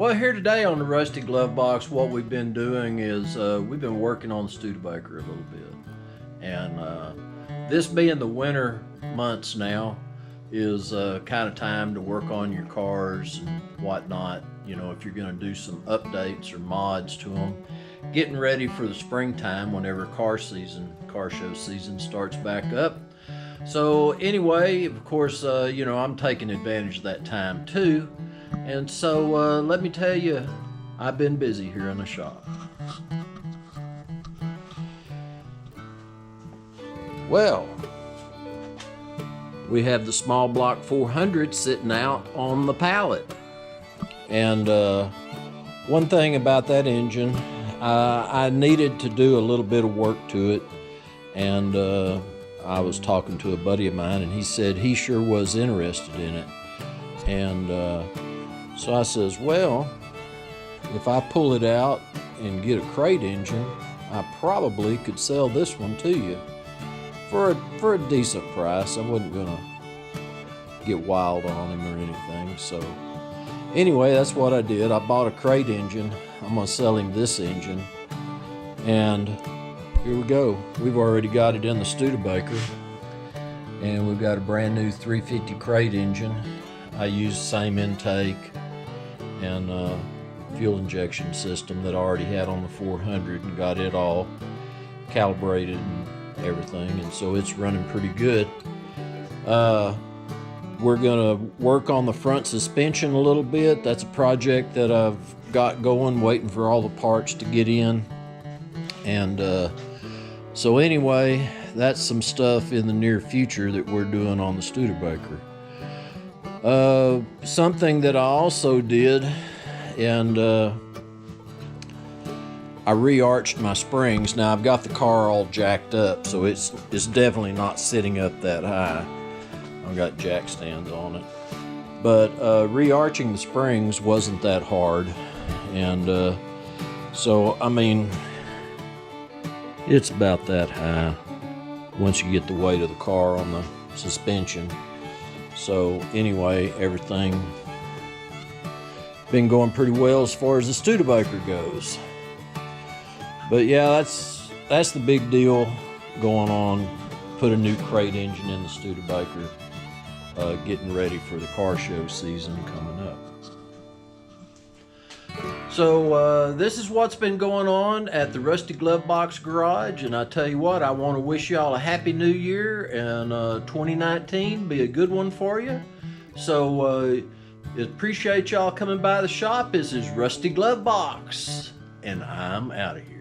Well, here today on the Rusty Glove Box, what we've been doing is we've been working on the Studebaker a little bit. And this being the winter months now is kind of time to work on your cars and whatnot. You know, if you're going to do some updates or mods to them, getting ready for the springtime whenever car show season starts back up. So anyway, of course, you know, I'm taking advantage of that time too. And so let me tell you, I've been busy here in the shop. Well, we have the small block 400 sitting out on the pallet. And one thing about that engine, I needed to do a little bit of work to it. And I was talking to a buddy of mine, and he said he sure was interested in it. And so I says, well, if I pull it out and get a crate engine, I probably could sell this one to you for a decent price. I wasn't gonna get wild on him or anything. So anyway, that's what I did. I bought a crate engine. I'm gonna sell him this engine, and here we go. We've already got it in the Studebaker, and we've got a brand new 350 crate engine. I used the same intake and fuel injection system that I already had on the 400 and got it all calibrated and everything, and so it's running pretty good. We're gonna work on the front suspension a little bit. That's a project that I've got going, waiting for all the parts to get in. And so anyway, that's some stuff in the near future that we're doing on the Studebaker. Something that I also did, and I re-arched my springs. Now I've got the car all jacked up, so it's definitely not sitting up that high. I've got jack stands on it, but re-arching the springs wasn't that hard, and so I mean, it's about that high once you get the weight of the car on the suspension. So anyway, everything been going pretty well as far as the Studebaker goes. But yeah, that's the big deal going on. Put a new crate engine in the Studebaker, getting ready for the car show season coming up. So this is what's been going on at the Rusty Glove Box Garage, and I tell you what, I want to wish y'all a happy new year, and 2019 be a good one for you. So appreciate y'all coming by the shop. This is Rusty Glove Box, and I'm out of here.